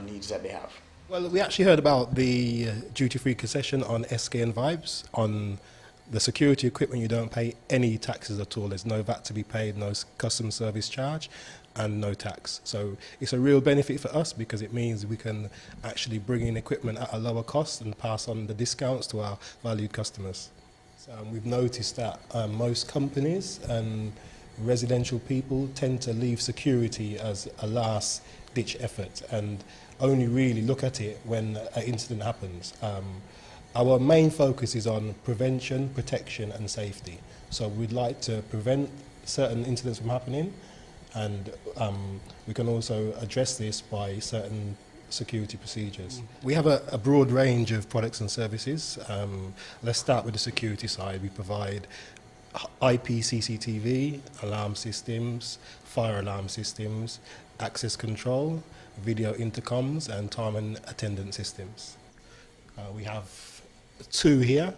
needs that they have. Well, we actually heard about the duty-free concession on SK and Vibes. On the security equipment, you don't pay any taxes at all. There's no VAT to be paid, no customer service charge, and no tax. So it's a real benefit for us because it means we can actually bring in equipment at a lower cost and pass on the discounts to our valued customers. So we've noticed that most companies and residential people tend to leave security as a last-ditch effort and only really look at it when an incident happens. Our main focus is on prevention, protection and safety. So we'd like to prevent certain incidents from happening, and we can also address this by certain security procedures. We have a broad range of products and services. Let's start with the security side. We provide IP CCTV, alarm systems, fire alarm systems, access control, video intercoms and time and attendance systems. We have two here.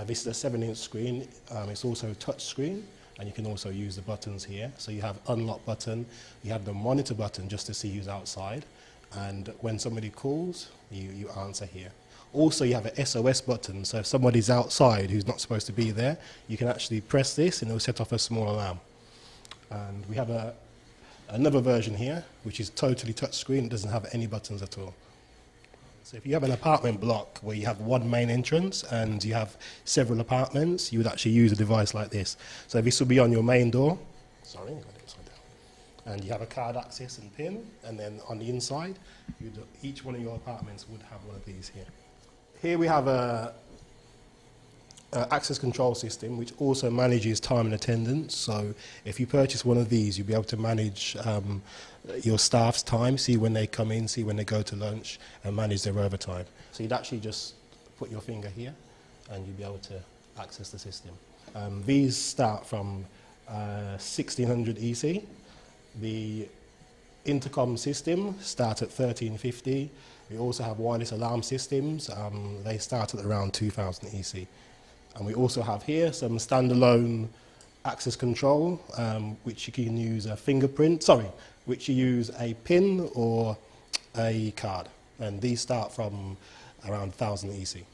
This is a 7-inch screen. It's also a touch screen, and you can also use the buttons here. So you have unlock button, you have the monitor button just to see who's outside, and when somebody calls, you answer here. Also you have an SOS button, so if somebody's outside who's not supposed to be there, you can actually press this and it will set off a small alarm. And we have another version here, which is totally touch screen. It doesn't have any buttons at all. So if you have an apartment block where you have one main entrance and you have several apartments, you would actually use a device like this. So this will be on your main door. Sorry, I got it upside down. And you have a card access and PIN, and then on the inside, each one of your apartments would have one of these here. Here we have a access control system which also manages time and attendance. So if you purchase one of these, you'll be able to manage your staff's time, see when they come in, see when they go to lunch, and manage their overtime. So you'd actually just put your finger here and you'll be able to access the system. These start from 1600 EC. The intercom system starts at 1350. We also have wireless alarm systems. They start at around 2000 EC. And we also have here some standalone access control, which you can use a fingerprint, which you use a PIN or a card. And these start from around 1000 EC.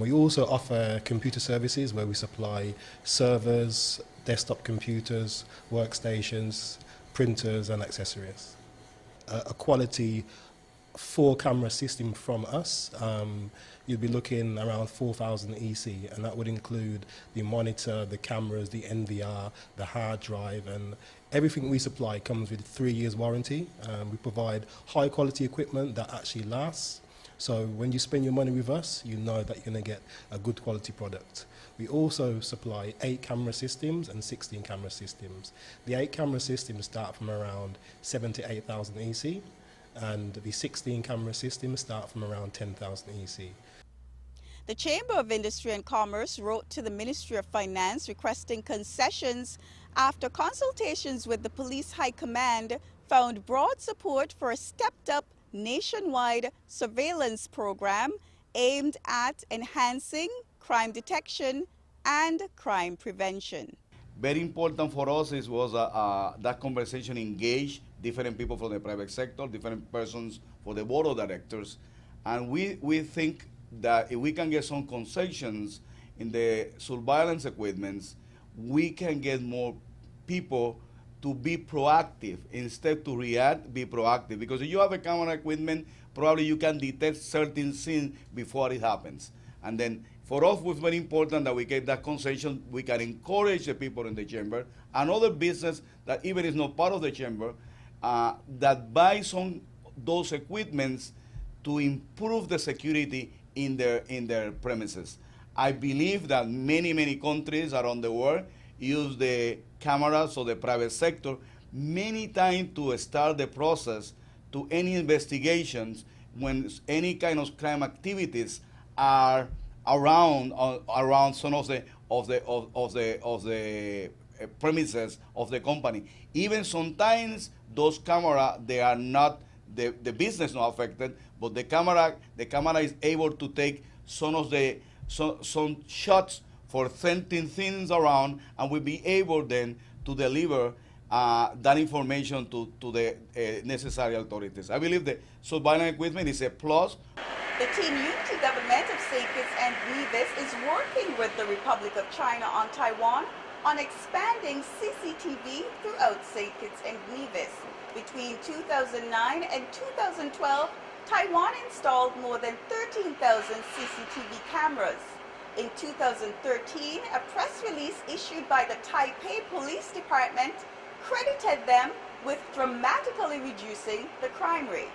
We also offer computer services where we supply servers, desktop computers, workstations, printers and accessories. A quality 4-camera system from us, you'd be looking around 4000 EC, and that would include the monitor, the cameras, the NVR, the hard drive, and everything we supply comes with 3 years warranty. We provide high quality equipment that actually lasts. So when you spend your money with us, you know that you're going to get a good quality product. We also supply 8-camera systems and 16-camera systems. The 8-camera systems start from around 7,000 to 8,000 EC, and the 16-camera systems start from around 10,000 EC. The Chamber of Industry and Commerce wrote to the Ministry of Finance requesting concessions after consultations with the Police High Command found broad support for a stepped-up nationwide surveillance program aimed at enhancing crime detection and crime prevention. Very important for us was that conversation engaged different people from the private sector, different persons for the board of directors, and we think that if we can get some concessions in the surveillance equipments, we can get more people to be proactive instead to react, be proactive. Because if you have a camera equipment, probably you can detect certain things before it happens. And then for us, it was very important that we get that concession. We can encourage the people in the chamber and other business that even is not part of the chamber that buy those equipments to improve the security in their premises. I believe that many countries around the world use the cameras of the private sector many times to start the process to any investigations when any kind of crime activities are around some of the premises of the company. Even sometimes those cameras, they are not the business not affected, but the camera is able to take some shots for sending things around, and will be able then to deliver that information to the necessary authorities. I believe the surveillance equipment is a plus. The Team Unity government of St. Kitts and Nevis is working with the Republic of China on Taiwan on expanding CCTV throughout St. Kitts and Nevis. Between 2009 and 2012, Taiwan installed more than 13,000 CCTV cameras. In 2013, a press release issued by the Taipei Police Department credited them with dramatically reducing the crime rate.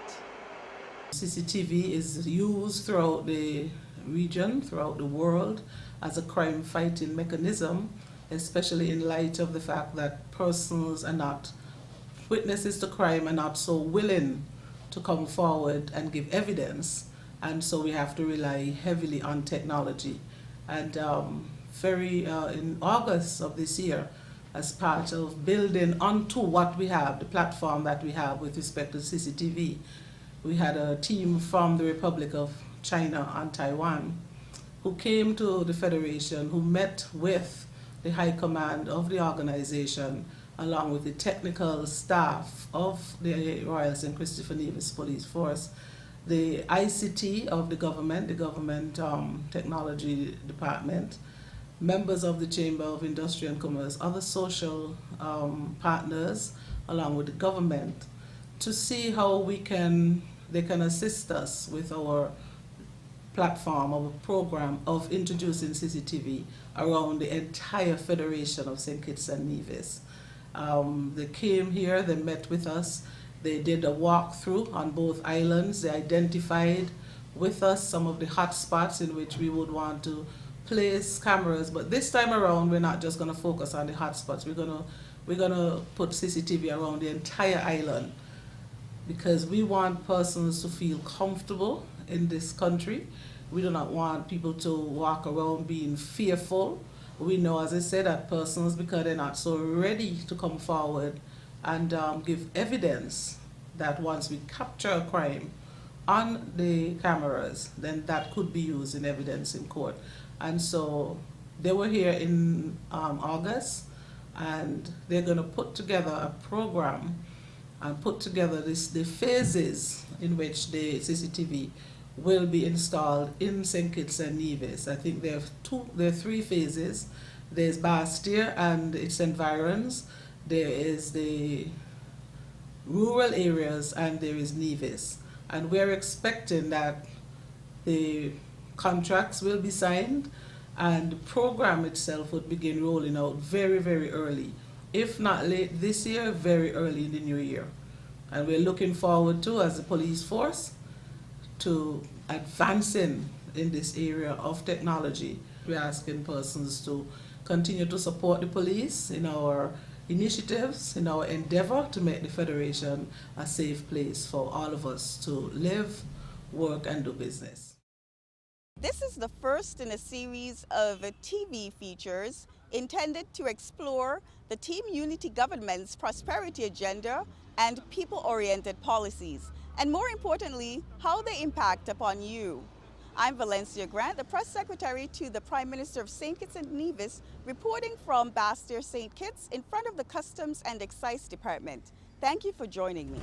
CCTV is used throughout the region, throughout the world, as a crime fighting mechanism, especially in light of the fact that persons are not, witnesses to crime are not so willing to come forward and give evidence, and so we have to rely heavily on technology. And in August of this year, as part of building onto what we have, the platform that we have with respect to CCTV, we had a team from the Republic of China and Taiwan who came to the Federation, who met with the High Command of the organization, along with the technical staff of the Royal St. Christopher Nevis Police Force, the ICT of the government technology department, members of the Chamber of Industry and Commerce, other social partners, along with the government, to see how they can assist us with our platform, our program of introducing CCTV around the entire Federation of St. Kitts and Nevis. They came here, they met with us, they did a walkthrough on both islands, they identified with us some of the hot spots in which we would want to place cameras, but this time around we're not just going to focus on the hot spots, we're going to put CCTV around the entire island, because we want persons to feel comfortable in this country. We do not want people to walk around being fearful. We know, as I said, that persons, because they're not so ready to come forward and give evidence, that once we capture a crime on the cameras, then that could be used in evidence in court. And so they were here in August, and they're going to put together a program and put together the phases in which the CCTV will be installed in St. Kitts and Nevis. I think there are three phases. There's Bastia and its environs, there is the rural areas, and there is Nevis. And we're expecting that the contracts will be signed and the program itself would begin rolling out very, very early. If not late this year, very early in the new year. And we're looking forward to, as a police force, to advancing in this area of technology. We're asking persons to continue to support the police in our initiatives, in our endeavor to make the Federation a safe place for all of us to live, work, and do business. This is the first in a series of TV features intended to explore the Team Unity government's prosperity agenda and people-oriented policies, and more importantly, how they impact upon you. I'm Valencia Grant, the Press Secretary to the Prime Minister of St. Kitts and Nevis, reporting from Bastia, St. Kitts, in front of the Customs and Excise Department. Thank you for joining me.